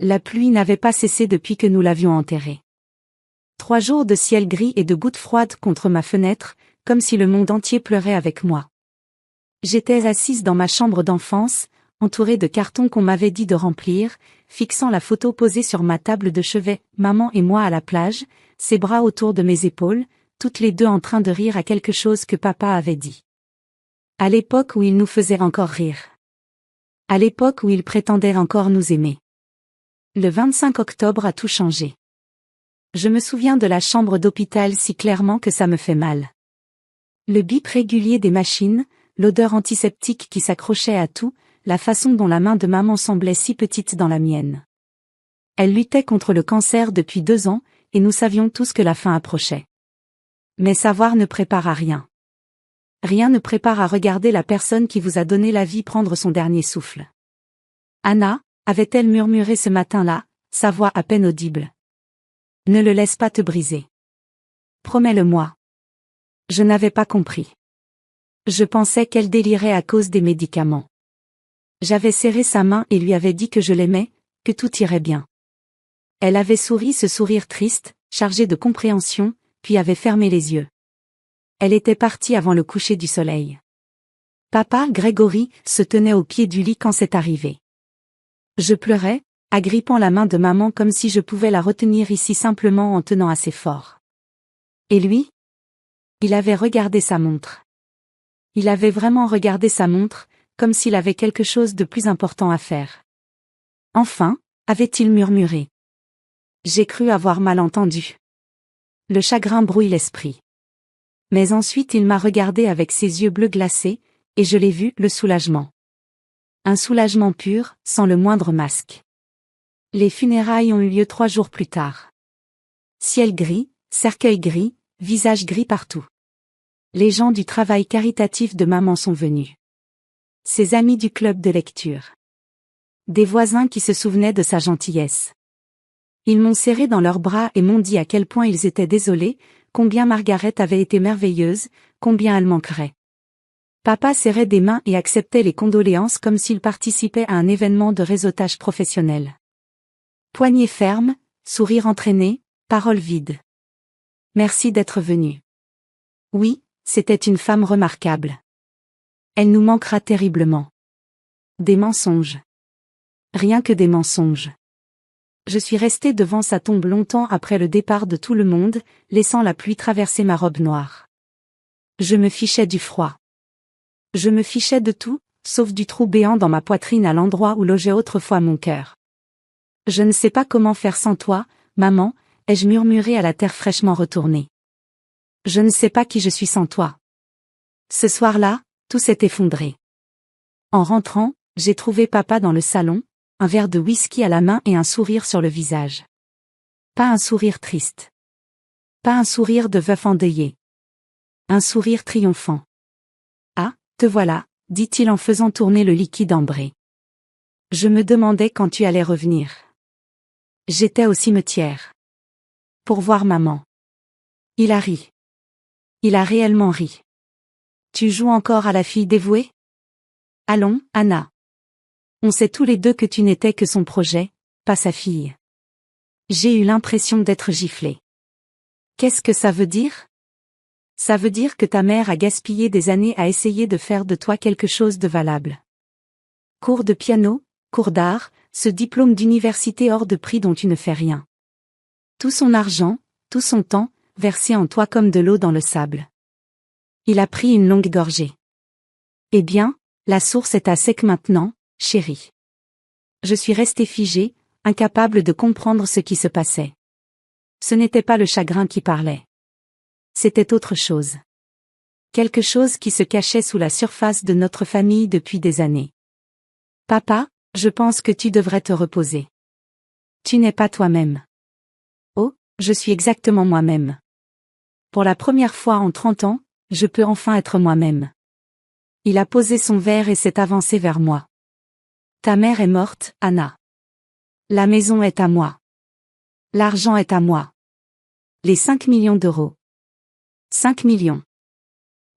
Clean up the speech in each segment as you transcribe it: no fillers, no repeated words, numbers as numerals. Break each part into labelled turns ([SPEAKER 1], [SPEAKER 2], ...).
[SPEAKER 1] La pluie n'avait pas cessé depuis que nous l'avions enterrée. 3 jours de ciel gris et de gouttes froides contre ma fenêtre, comme si le monde entier pleurait avec moi. J'étais assise dans ma chambre d'enfance, entourée de cartons qu'on m'avait dit de remplir, fixant la photo posée sur ma table de chevet, maman et moi à la plage, ses bras autour de mes épaules, toutes les deux en train de rire à quelque chose que papa avait dit. À l'époque où il nous faisait encore rire. À l'époque où il prétendait encore nous aimer. Le 25 octobre a tout changé. Je me souviens de la chambre d'hôpital si clairement que ça me fait mal. Le bip régulier des machines, l'odeur antiseptique qui s'accrochait à tout, la façon dont la main de maman semblait si petite dans la mienne. Elle luttait contre le cancer depuis 2 ans, et nous savions tous que la fin approchait. Mais savoir ne prépare à rien. Rien ne prépare à regarder la personne qui vous a donné la vie prendre son dernier souffle. Anna, avait-elle murmuré ce matin-là, sa voix à peine audible. Ne le laisse pas te briser. Promets-le-moi. Je n'avais pas compris. Je pensais qu'elle délirait à cause des médicaments. J'avais serré sa main et lui avais dit que je l'aimais, que tout irait bien. Elle avait souri ce sourire triste, chargé de compréhension, puis avait fermé les yeux. Elle était partie avant le coucher du soleil. Papa, Grégory, se tenait au pied du lit quand c'est arrivé. Je pleurais, agrippant la main de maman comme si je pouvais la retenir ici simplement en tenant assez fort. Et lui? Il avait regardé sa montre. Il avait vraiment regardé sa montre, comme s'il avait quelque chose de plus important à faire. Enfin, avait-il murmuré. J'ai cru avoir mal entendu. Le chagrin brouille l'esprit. Mais ensuite il m'a regardé avec ses yeux bleus glacés, et je l'ai vu, le soulagement. Un soulagement pur, sans le moindre masque. Les funérailles ont eu lieu 3 jours plus tard. Ciel gris, cercueil gris, visage gris partout. Les gens du travail caritatif de maman sont venus. Ses amis du club de lecture. Des voisins qui se souvenaient de sa gentillesse. Ils m'ont serré dans leurs bras et m'ont dit à quel point ils étaient désolés, combien Margaret avait été merveilleuse, combien elle manquerait. Papa serrait des mains et acceptait les condoléances comme s'il participait à un événement de réseautage professionnel. Poignée ferme, sourire entraîné, paroles vides. Merci d'être venu. Oui, c'était une femme remarquable. Elle nous manquera terriblement. Des mensonges. Rien que des mensonges. Je suis restée devant sa tombe longtemps après le départ de tout le monde, laissant la pluie traverser ma robe noire. Je me fichais du froid. Je me fichais de tout, sauf du trou béant dans ma poitrine à l'endroit où logeait autrefois mon cœur. Je ne sais pas comment faire sans toi, maman, ai-je murmuré à la terre fraîchement retournée. Je ne sais pas qui je suis sans toi. Ce soir-là, tout s'est effondré. En rentrant, j'ai trouvé papa dans le salon, un verre de whisky à la main et un sourire sur le visage. Pas un sourire triste. Pas un sourire de veuf endeuillé. Un sourire triomphant. Ah, te voilà, dit-il en faisant tourner le liquide ambré. Je me demandais quand tu allais revenir. J'étais au cimetière. Pour voir maman. Il a ri. Il a réellement ri. Tu joues encore à la fille dévouée? Allons, Anna. On sait tous les deux que tu n'étais que son projet, pas sa fille. J'ai eu l'impression d'être giflée. Qu'est-ce que ça veut dire? Ça veut dire que ta mère a gaspillé des années à essayer de faire de toi quelque chose de valable. Cours de piano, cours d'art, ce diplôme d'université hors de prix dont tu ne fais rien. Tout son argent, tout son temps, versé en toi comme de l'eau dans le sable. Il a pris une longue gorgée. Eh bien, la source est à sec maintenant, chérie. Je suis restée figée, incapable de comprendre ce qui se passait. Ce n'était pas le chagrin qui parlait. C'était autre chose. Quelque chose qui se cachait sous la surface de notre famille depuis des années. Papa, je pense que tu devrais te reposer. Tu n'es pas toi-même. Oh, je suis exactement moi-même. Pour la première fois en 30 ans, je peux enfin être moi-même. Il a posé son verre et s'est avancé vers moi. Ta mère est morte, Anna. La maison est à moi. L'argent est à moi. Les 5 millions d'euros. 5 millions.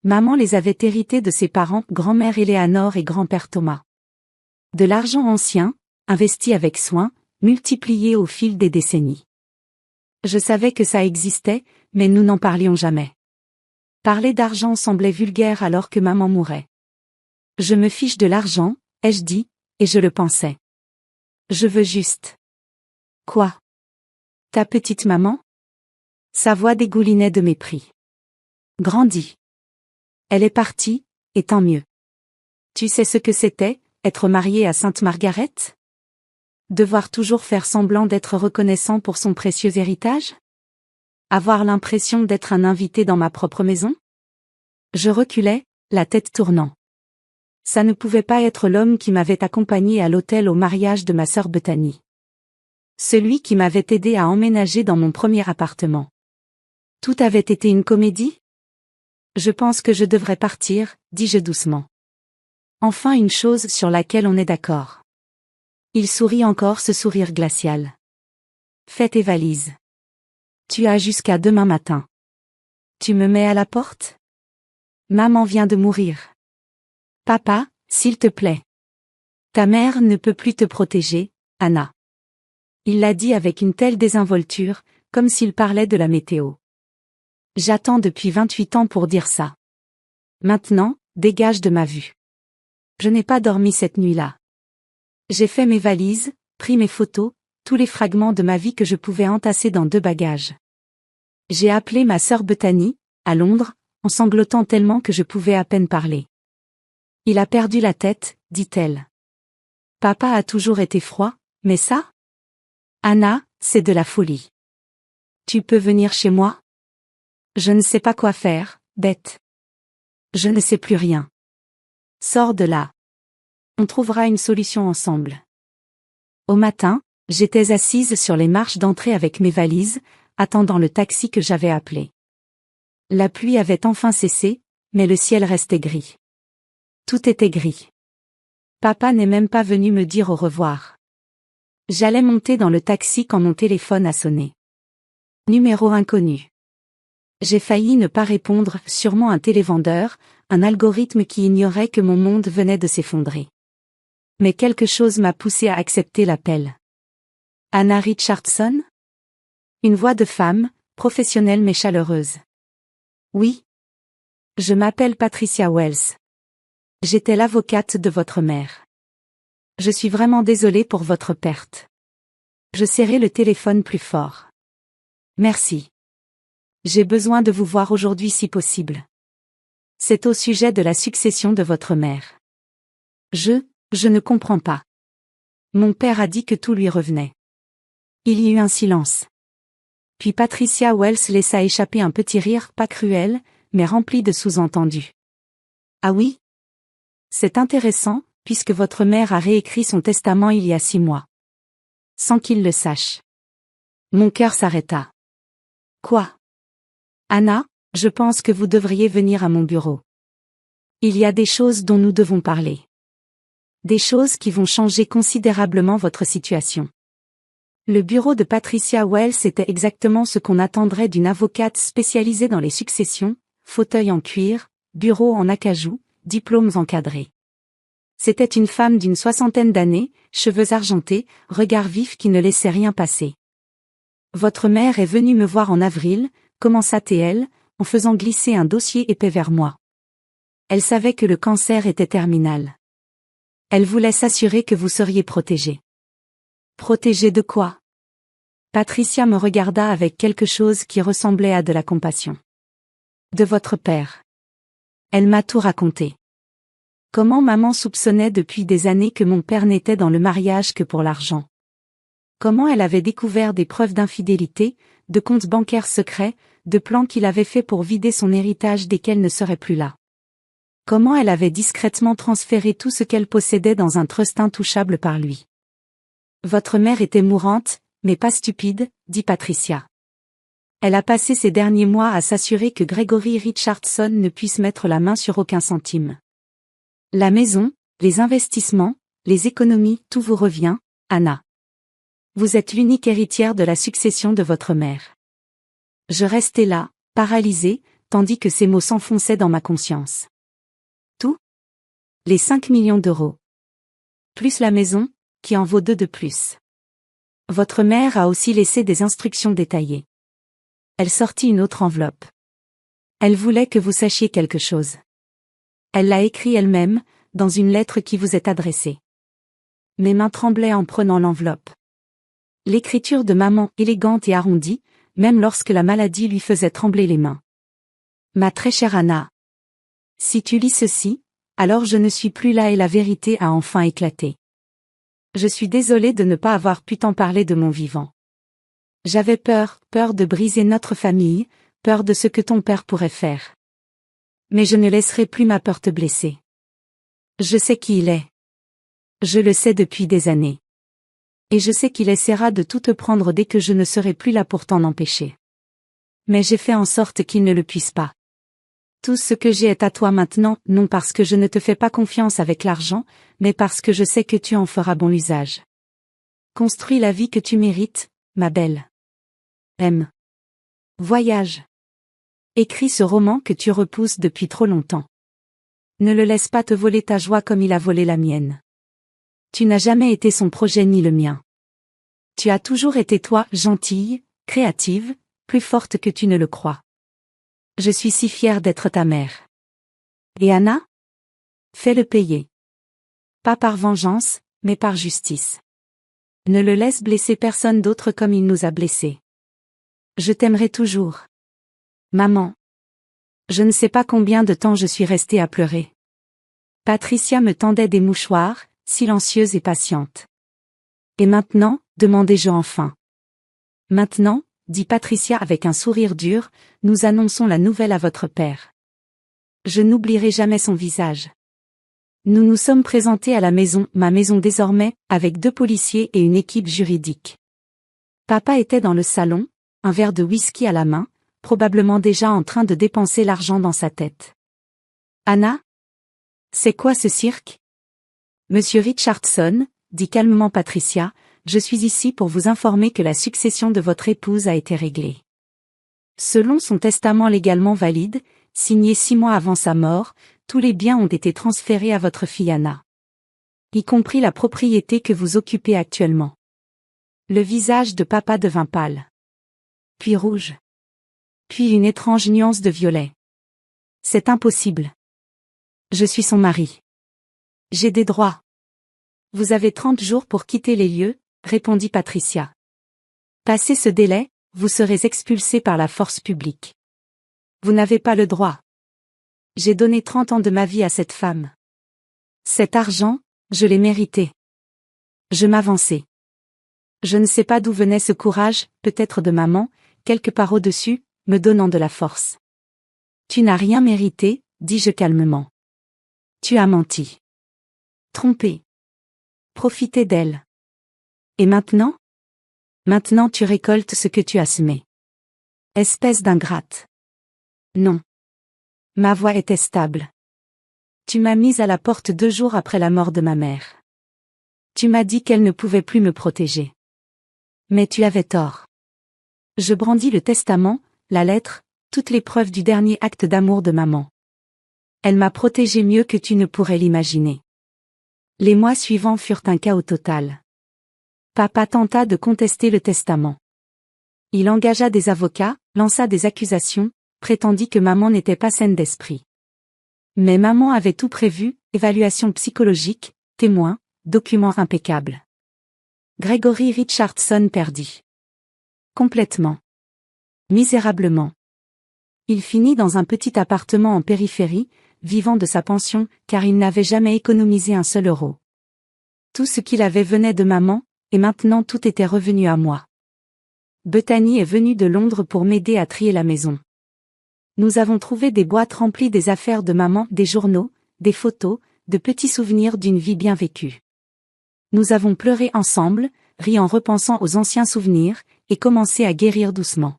[SPEAKER 1] Maman les avait hérités de ses parents, grand-mère Éléanore et grand-père Thomas. De l'argent ancien, investi avec soin, multipliées au fil des décennies. Je savais que ça existait, mais nous n'en parlions jamais. Parler d'argent semblait vulgaire alors que maman mourait. Je me fiche de l'argent, ai-je dit, et je le pensais. Je veux juste. Quoi? Ta petite maman? Sa voix dégoulinait de mépris. Grandis. Elle est partie, et tant mieux. Tu sais ce que c'était, être mariée à Sainte Margaret? Devoir toujours faire semblant d'être reconnaissant pour son précieux héritage? Avoir l'impression d'être un invité dans ma propre maison? Je reculais, la tête tournant. Ça ne pouvait pas être l'homme qui m'avait accompagné à l'hôtel au mariage de ma sœur Bethany. Celui qui m'avait aidé à emménager dans mon premier appartement. Tout avait été une comédie? Je pense que je devrais partir, dis-je doucement. Enfin une chose sur laquelle on est d'accord. Il sourit encore ce sourire glacial. Fais tes valises. Tu as jusqu'à demain matin. Tu me mets à la porte? Maman vient de mourir. Papa, s'il te plaît. Ta mère ne peut plus te protéger, Anna. Il l'a dit avec une telle désinvolture, comme s'il parlait de la météo. J'attends depuis 28 ans pour dire ça. Maintenant, dégage de ma vue. Je n'ai pas dormi cette nuit-là. J'ai fait mes valises, pris mes photos, tous les fragments de ma vie que je pouvais entasser dans 2 bagages. J'ai appelé ma sœur Bethany, à Londres, en sanglotant tellement que je pouvais à peine parler. Il a perdu la tête, dit-elle. Papa a toujours été froid, mais ça? Anna, c'est de la folie. Tu peux venir chez moi? Je ne sais pas quoi faire, bête. Je ne sais plus rien. Sors de là. On trouvera une solution ensemble. Au matin, j'étais assise sur les marches d'entrée avec mes valises, attendant le taxi que j'avais appelé. La pluie avait enfin cessé, mais le ciel restait gris. Tout était gris. Papa n'est même pas venu me dire au revoir. J'allais monter dans le taxi quand mon téléphone a sonné. Numéro inconnu. J'ai failli ne pas répondre, sûrement un télévendeur, un algorithme qui ignorait que mon monde venait de s'effondrer. Mais quelque chose m'a poussé à accepter l'appel. Anna Richardson? Une voix de femme, professionnelle mais chaleureuse. Oui. Je m'appelle Patricia Wells. J'étais l'avocate de votre mère. Je suis vraiment désolée pour votre perte. Je serrai le téléphone plus fort. Merci. J'ai besoin de vous voir aujourd'hui si possible. C'est au sujet de la succession de votre mère. Je ne comprends pas. Mon père a dit que tout lui revenait. Il y eut un silence. Puis Patricia Wells laissa échapper un petit rire pas cruel, mais rempli de sous-entendus. Ah oui? C'est intéressant, puisque votre mère a réécrit son testament il y a 6 mois. Sans qu'il le sache. Mon cœur s'arrêta. Quoi? Anna, je pense que vous devriez venir à mon bureau. Il y a des choses dont nous devons parler. Des choses qui vont changer considérablement votre situation. Le bureau de Patricia Wells était exactement ce qu'on attendrait d'une avocate spécialisée dans les successions, fauteuil en cuir, bureau en acajou, diplômes encadrés. C'était une femme d'une 60aine d'années, cheveux argentés, regard vif qui ne laissait rien passer. Votre mère est venue me voir en avril, commença-t-elle, en faisant glisser un dossier épais vers moi. Elle savait que le cancer était terminal. Elle voulait s'assurer que vous seriez protégé. Protégé de quoi? Patricia me regarda avec quelque chose qui ressemblait à de la compassion. De votre père. Elle m'a tout raconté. Comment maman soupçonnait depuis des années que mon père n'était dans le mariage que pour l'argent. Comment elle avait découvert des preuves d'infidélité, de comptes bancaires secrets, de plans qu'il avait faits pour vider son héritage dès qu'elle ne serait plus là. Comment elle avait discrètement transféré tout ce qu'elle possédait dans un trust intouchable par lui. Votre mère était mourante, mais pas stupide, dit Patricia. Elle a passé ces derniers mois à s'assurer que Gregory Richardson ne puisse mettre la main sur aucun centime. La maison, les investissements, les économies, tout vous revient, Anna. Vous êtes l'unique héritière de la succession de votre mère. Je restais là, paralysée, tandis que ces mots s'enfonçaient dans ma conscience. Tout? Les 5 millions d'euros. Plus la maison, qui en vaut 2 de plus. Votre mère a aussi laissé des instructions détaillées. Elle sortit une autre enveloppe. Elle voulait que vous sachiez quelque chose. Elle l'a écrit elle-même, dans une lettre qui vous est adressée. Mes mains tremblaient en prenant l'enveloppe. L'écriture de maman élégante et arrondie, même lorsque la maladie lui faisait trembler les mains. Ma très chère Anna. Si tu lis ceci, alors je ne suis plus là et la vérité a enfin éclaté. Je suis désolée de ne pas avoir pu t'en parler de mon vivant. J'avais peur de briser notre famille, peur de ce que ton père pourrait faire. Mais je ne laisserai plus ma peur te blesser. Je sais qui il est. Je le sais depuis des années. Et je sais qu'il essaiera de tout te prendre dès que je ne serai plus là pour t'en empêcher. Mais j'ai fait en sorte qu'il ne le puisse pas. Tout ce que j'ai est à toi maintenant, non parce que je ne te fais pas confiance avec l'argent, mais parce que je sais que tu en feras bon usage. Construis la vie que tu mérites, ma belle. Aime. Voyage. Écris ce roman que tu repousses depuis trop longtemps. Ne le laisse pas te voler ta joie comme il a volé la mienne. Tu n'as jamais été son projet ni le mien. Tu as toujours été toi, gentille, créative, plus forte que tu ne le crois. Je suis si fière d'être ta mère. Et Anna? Fais-le payer. Pas par vengeance, mais par justice. Ne le laisse blesser personne d'autre comme il nous a blessés. Je t'aimerai toujours. Maman. Je ne sais pas combien de temps je suis restée à pleurer. Patricia me tendait des mouchoirs, silencieuse et patiente. Et maintenant, demandai-je enfin. Maintenant, dit Patricia avec un sourire dur, nous annonçons la nouvelle à votre père. Je n'oublierai jamais son visage. Nous nous sommes présentés à la maison, ma maison désormais, avec 2 policiers et une équipe juridique. Papa était dans le salon, un verre de whisky à la main, probablement déjà en train de dépenser l'argent dans sa tête. Anna? C'est quoi ce cirque? Monsieur Richardson, dit calmement Patricia, je suis ici pour vous informer que la succession de votre épouse a été réglée. Selon son testament légalement valide, signé 6 mois avant sa mort, tous les biens ont été transférés à votre fille Anna. Y compris la propriété que vous occupez actuellement. Le visage de papa devint pâle. Puis rouge. Puis une étrange nuance de violet. C'est impossible. Je suis son mari. J'ai des droits. Vous avez 30 jours pour quitter les lieux, répondit Patricia. Passé ce délai, vous serez expulsé par la force publique. Vous n'avez pas le droit. J'ai donné 30 ans de ma vie à cette femme. Cet argent, je l'ai mérité. Je m'avançai. Je ne sais pas d'où venait ce courage, peut-être de maman, quelque part au-dessus, me donnant de la force. Tu n'as rien mérité, dis-je calmement. Tu as menti. Trompé. Profité d'elle. Et maintenant? Maintenant tu récoltes ce que tu as semé. Espèce d'ingrate. Non. Ma voix était stable. Tu m'as mise à la porte 2 jours après la mort de ma mère. Tu m'as dit qu'elle ne pouvait plus me protéger. Mais tu avais tort. Je brandis le testament, la lettre, toutes les preuves du dernier acte d'amour de maman. Elle m'a protégé mieux que tu ne pourrais l'imaginer. Les mois suivants furent un chaos total. Papa tenta de contester le testament. Il engagea des avocats, lança des accusations, prétendit que maman n'était pas saine d'esprit. Mais maman avait tout prévu, évaluation psychologique, témoins, documents impeccables. Gregory Richardson perdit. Complètement. Misérablement. Il finit dans un petit appartement en périphérie, vivant de sa pension, car il n'avait jamais économisé un seul euro. Tout ce qu'il avait venait de maman, et maintenant tout était revenu à moi. Bethany est venue de Londres pour m'aider à trier la maison. Nous avons trouvé des boîtes remplies des affaires de maman, des journaux, des photos, de petits souvenirs d'une vie bien vécue. Nous avons pleuré ensemble, ri en repensant aux anciens souvenirs, et commencé à guérir doucement.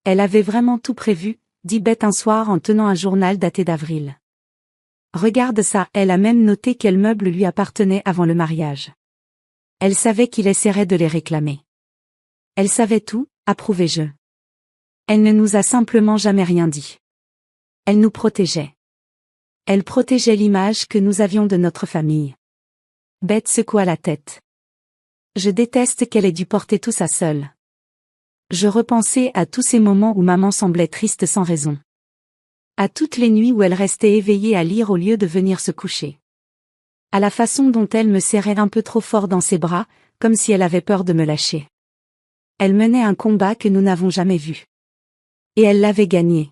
[SPEAKER 1] Elle avait vraiment tout prévu, dit Beth un soir en tenant un journal daté d'avril. Regarde ça, elle a même noté quels meubles lui appartenaient avant le mariage. Elle savait qu'il essaierait de les réclamer. Elle savait tout, approuvai-je. Elle ne nous a simplement jamais rien dit. Elle nous protégeait. Elle protégeait l'image que nous avions de notre famille. Beth secoua la tête. Je déteste qu'elle ait dû porter tout ça seule. Je repensais à tous ces moments où maman semblait triste sans raison. À toutes les nuits où elle restait éveillée à lire au lieu de venir se coucher. À la façon dont elle me serrait un peu trop fort dans ses bras, comme si elle avait peur de me lâcher. Elle menait un combat que nous n'avons jamais vu. Et elle l'avait gagné.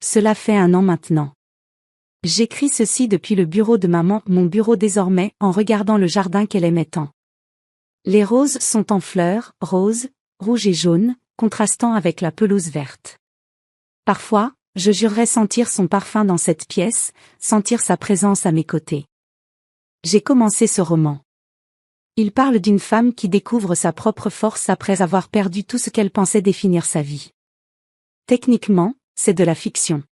[SPEAKER 1] Cela fait 1 an maintenant. J'écris ceci depuis le bureau de maman, mon bureau désormais, en regardant le jardin qu'elle aimait tant. Les roses sont en fleurs, roses, rouges et jaunes, contrastant avec la pelouse verte. Parfois, je jurerais sentir son parfum dans cette pièce, sentir sa présence à mes côtés. J'ai commencé ce roman. Il parle d'une femme qui découvre sa propre force après avoir perdu tout ce qu'elle pensait définir sa vie. Techniquement, c'est de la fiction.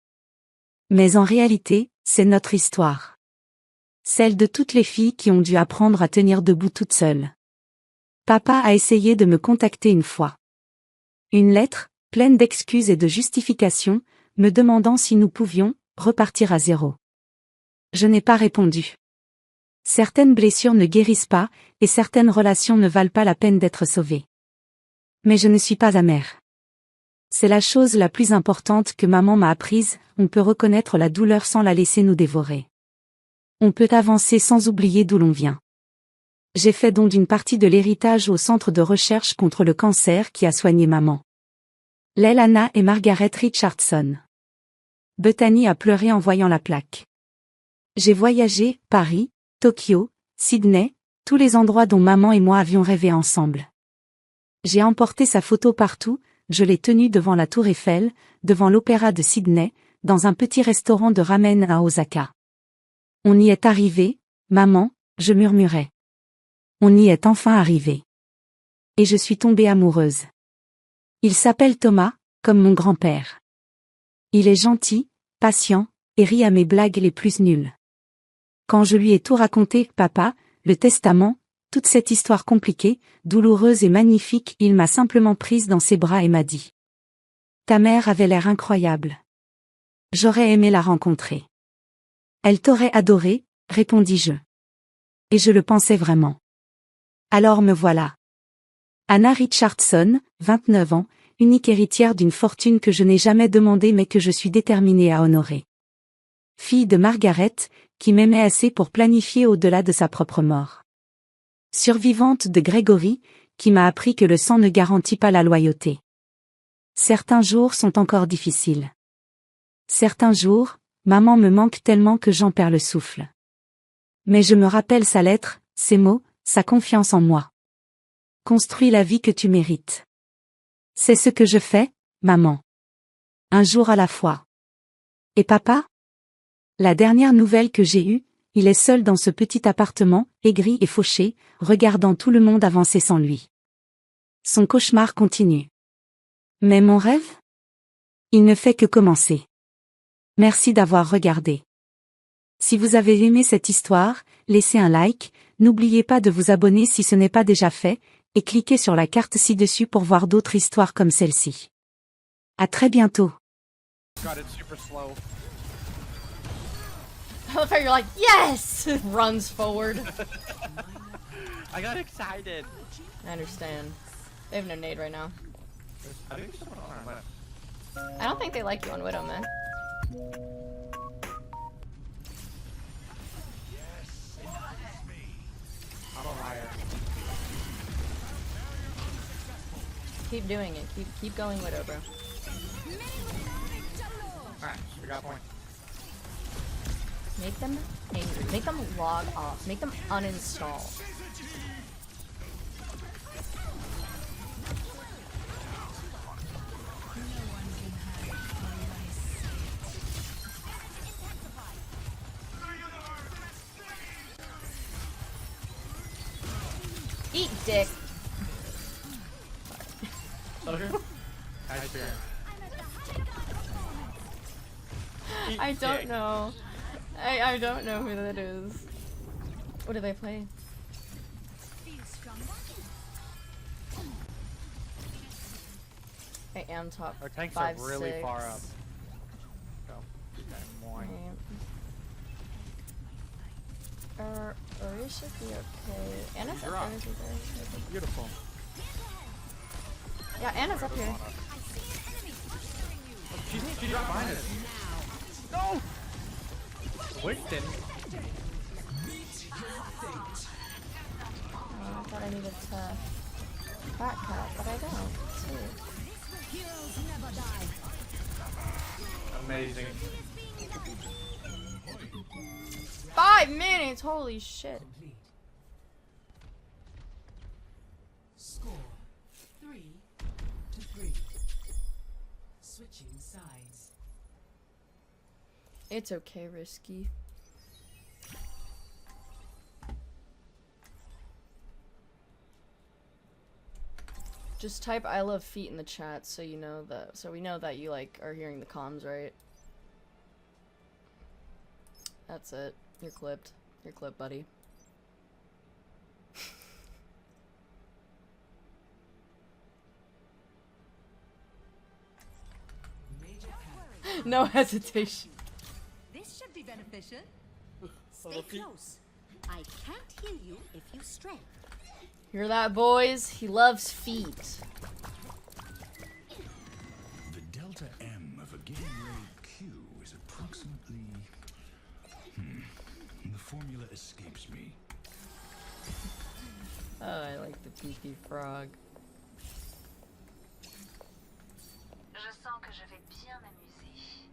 [SPEAKER 1] Mais en réalité, c'est notre histoire. Celle de toutes les filles qui ont dû apprendre à tenir debout toutes seules. Papa a essayé de me contacter une fois. Une lettre, pleine d'excuses et de justifications, me demandant si nous pouvions repartir à zéro. Je n'ai pas répondu. Certaines blessures ne guérissent pas, et certaines relations ne valent pas la peine d'être sauvées. Mais je ne suis pas amère. C'est la chose la plus importante que maman m'a apprise, on peut reconnaître la douleur sans la laisser nous dévorer. On peut avancer sans oublier d'où l'on vient. J'ai fait don d'une partie de l'héritage au centre de recherche contre le cancer qui a soigné maman. Anna et Margaret Richardson. Bethany a pleuré en voyant la plaque. J'ai voyagé, Paris, Tokyo, Sydney, tous les endroits dont maman et moi avions rêvé ensemble. J'ai emporté sa photo partout, je l'ai tenue devant la tour Eiffel, devant l'opéra de Sydney, dans un petit restaurant de ramen à Osaka. On y est arrivé, maman, je murmurais. On y est enfin arrivé. Et je suis tombée amoureuse. Il s'appelle Thomas, comme mon grand-père. Il est gentil, patient, et rit à mes blagues les plus nulles. Quand je lui ai tout raconté, papa, le testament, toute cette histoire compliquée, douloureuse et magnifique, il m'a simplement prise dans ses bras et m'a dit. Ta mère avait l'air incroyable. J'aurais aimé la rencontrer. Elle t'aurait adoré, répondis-je. Et je le pensais vraiment. Alors me voilà. Anna Richardson, 29 ans, unique héritière d'une fortune que je n'ai jamais demandée mais que je suis déterminée à honorer. Fille de Margaret, qui m'aimait assez pour planifier au-delà de sa propre mort. Survivante de Gregory, qui m'a appris que le sang ne garantit pas la loyauté. Certains jours sont encore difficiles. Certains jours, maman me manque tellement que j'en perds le souffle. Mais je me rappelle sa lettre, ses mots, sa confiance en moi. Construis la vie que tu mérites. C'est ce que je fais, maman. Un jour à la fois. Et papa? La dernière nouvelle que j'ai eue, il est seul dans ce petit appartement, aigri et fauché, regardant tout le monde avancer sans lui. Son cauchemar continue. Mais mon rêve? Il ne fait que commencer. Merci d'avoir regardé. Si vous avez aimé cette histoire, laissez un like, n'oubliez pas de vous abonner si ce n'est pas déjà fait, et cliquez sur la carte ci-dessus pour voir d'autres histoires comme celle-ci. À très bientôt.
[SPEAKER 2] God, it's super slow.
[SPEAKER 3] I love how you're like, yes! Runs forward.
[SPEAKER 2] I got excited.
[SPEAKER 3] I understand. They have no nade right now.
[SPEAKER 2] I think someone on our left.
[SPEAKER 3] I don't think they like you on Widow, man.
[SPEAKER 2] I'm a liar.
[SPEAKER 3] Keep doing it. Keep going, Widow, bro.
[SPEAKER 2] Alright, we got a point.
[SPEAKER 3] Make them angry. Make them log off. Make them uninstall. Eat dick.
[SPEAKER 2] Soldier? Nice turn.
[SPEAKER 3] I don't know. I don't know who that is. What do they play? I am top
[SPEAKER 2] Our tanks
[SPEAKER 3] 5,
[SPEAKER 2] are really
[SPEAKER 3] 6.
[SPEAKER 2] far up. So, keep that in mind.
[SPEAKER 3] Right. Sorry, should be okay. Anna's up
[SPEAKER 2] Drop.
[SPEAKER 3] there. She's there.
[SPEAKER 2] Beautiful.
[SPEAKER 3] Yeah, Anna's up here.
[SPEAKER 2] She dropped behind us. No! Winston.
[SPEAKER 3] Oh, I thought I needed to back cut, but I don't. Sweet.
[SPEAKER 2] Amazing.
[SPEAKER 3] 5 minutes! Holy shit.
[SPEAKER 4] Score 3-3. Switching sides.
[SPEAKER 3] It's okay, Risky. Just type I love feet in the chat so you know that, so we know that you like are hearing the comms, right? That's it. You're clipped. You're clipped, buddy.
[SPEAKER 4] Major panic.
[SPEAKER 3] No hesitation.
[SPEAKER 5] This should be beneficial. Stay
[SPEAKER 2] Little feet.
[SPEAKER 5] close. I can't heal you if you stray.
[SPEAKER 3] Hear that, boys? He loves feet.
[SPEAKER 6] The delta M of a given ray Q is approximately... The formula escapes me.
[SPEAKER 3] Oh, I like the peepee frog.
[SPEAKER 5] Je sens que je vais bien m'amuser.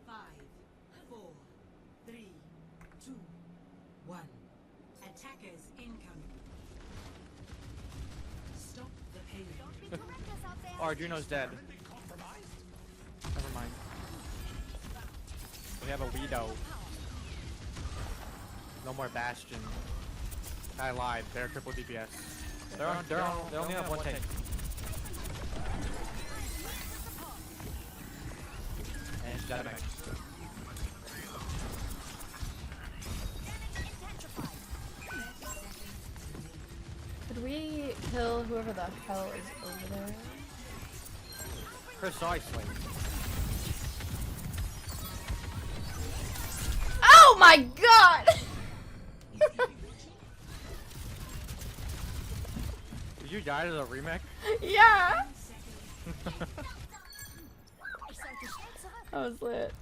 [SPEAKER 4] 5, 4, 3, 2, 1. Attackers incoming. Stop the payload.
[SPEAKER 2] Arjuno's dead. Never mind. We have a Widow. No more Bastion. I lied. They're triple DPS. They only have one tank. And it's Dynamic.
[SPEAKER 3] Could we kill whoever the hell is over there?
[SPEAKER 2] Precisely.
[SPEAKER 3] Oh my god!
[SPEAKER 2] Did you die to the remake?
[SPEAKER 3] Yeah! That was lit.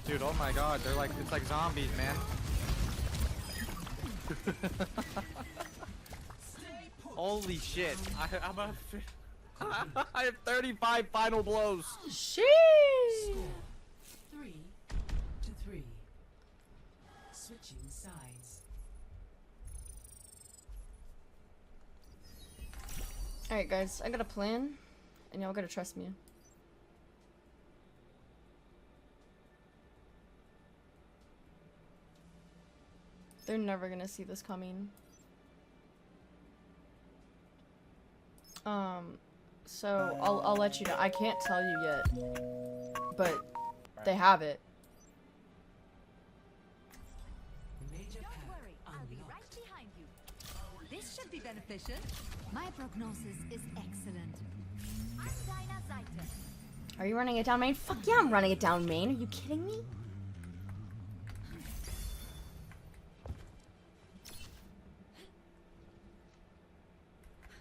[SPEAKER 2] Dude, oh my god, they're like, it's like zombies, man. Holy shit. I'm a... I have 35 final blows.
[SPEAKER 3] Sheesh!
[SPEAKER 4] 3-3. Switching sides.
[SPEAKER 3] Alright guys, I got a plan, and y'all gotta trust me. They're never gonna see this coming. So I'll let you know. I can't tell you yet, but they have it.
[SPEAKER 4] Major
[SPEAKER 5] Don't
[SPEAKER 4] panic
[SPEAKER 5] worry, I'll be right
[SPEAKER 4] unlocked.
[SPEAKER 5] behind you. This should be beneficial. My prognosis is excellent. I'm Dinah Zeiter.
[SPEAKER 3] Are you running it down main? Fuck yeah, I'm running it down main. Are you kidding me?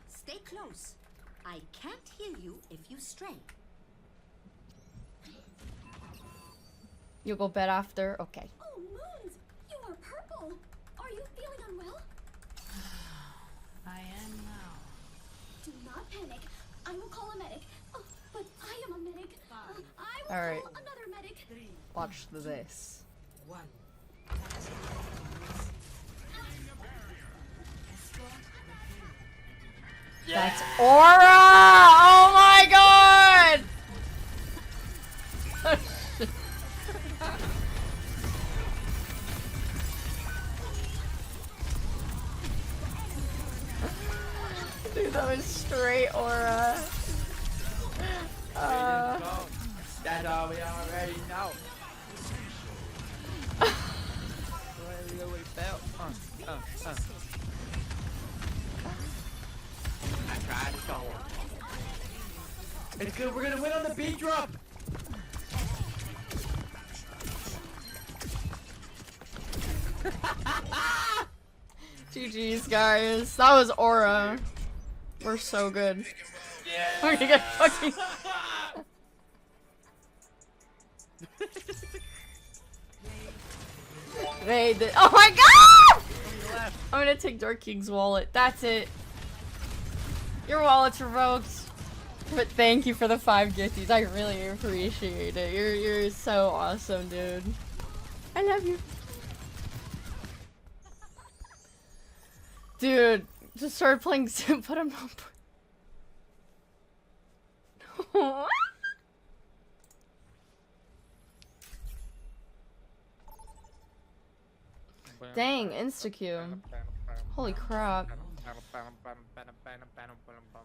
[SPEAKER 5] Stay close. I can't heal you if you stray.
[SPEAKER 3] You'll go bed after? Okay.
[SPEAKER 7] Oh, Moons! You are purple! Are you feeling unwell?
[SPEAKER 4] I am now.
[SPEAKER 7] Do not panic. I will call a medic. Oh, but I am a medic. I will
[SPEAKER 3] Alright.
[SPEAKER 7] call another medic.
[SPEAKER 4] 3,
[SPEAKER 3] Watch this.
[SPEAKER 4] 1.
[SPEAKER 3] That's Aura! Oh my god!
[SPEAKER 2] Shadow, we already know. We felt. I tried to go. It's good, we're gonna win on the beat drop!
[SPEAKER 3] GG's, guys. That was Aura. We're so good.
[SPEAKER 2] Yeah!
[SPEAKER 3] We're gonna get fucking. They did. Oh my god! I'm gonna take Dark King's wallet. That's it. Your wallet's revoked. But thank you for the 5 gifties. I really appreciate it. You're so awesome, dude. I love you. Dude, just started playing Sim, put him up. Dang, insta-Q. Holy crap.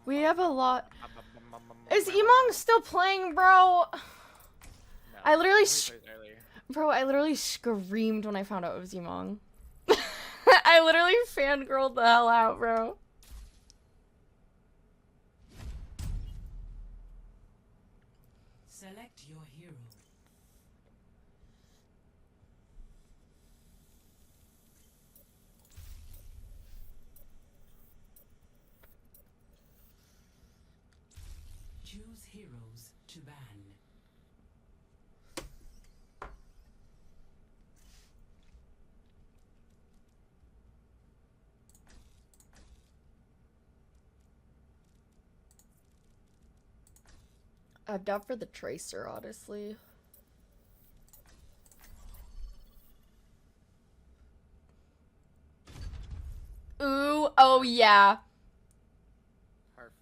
[SPEAKER 3] We have a lot. Is Emong still playing, bro? I literally I literally screamed when I found out it was Emong. I literally fangirled the hell out, bro.
[SPEAKER 4] Select your hero. Choose heroes to ban.
[SPEAKER 3] I'm down for the Tracer, honestly. Ooh, oh yeah.
[SPEAKER 2] Perfect.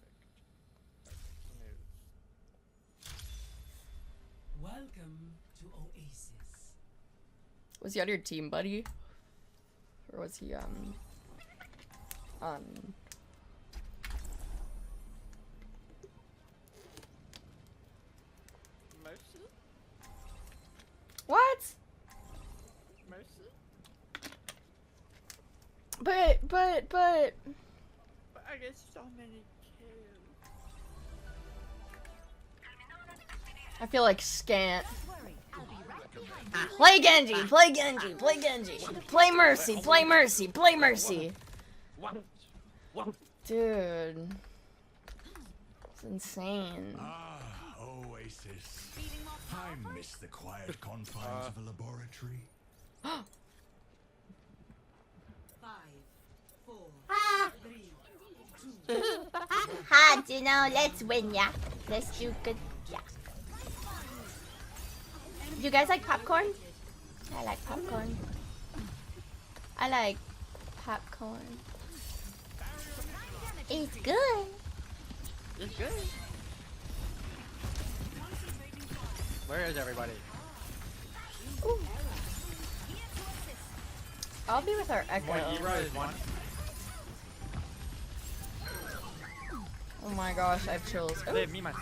[SPEAKER 4] Welcome to Oasis.
[SPEAKER 3] Was he on your team, buddy? Or was he, on...
[SPEAKER 2] Mercy?
[SPEAKER 3] What?
[SPEAKER 2] Mercy?
[SPEAKER 3] But...
[SPEAKER 2] But I get so many kills.
[SPEAKER 3] I feel like scant.
[SPEAKER 5] Worry, I'll be right behind you.
[SPEAKER 3] Play Genji, play Genji, play Genji. Play Mercy, play Mercy, play Mercy. Dude. It's insane.
[SPEAKER 6] Ah, Oasis. I miss the quiet confines of a laboratory.
[SPEAKER 4] 5, 4, 3,
[SPEAKER 8] Ha, you know, let's win, yeah. Let's do good, yeah. You guys like popcorn? I like popcorn. I like popcorn. It's good.
[SPEAKER 2] It's good. Where is everybody?
[SPEAKER 3] Ooh. I'll be with our Echo.
[SPEAKER 2] One hero is one.
[SPEAKER 3] Oh my gosh, I have chills.
[SPEAKER 2] Leave me my.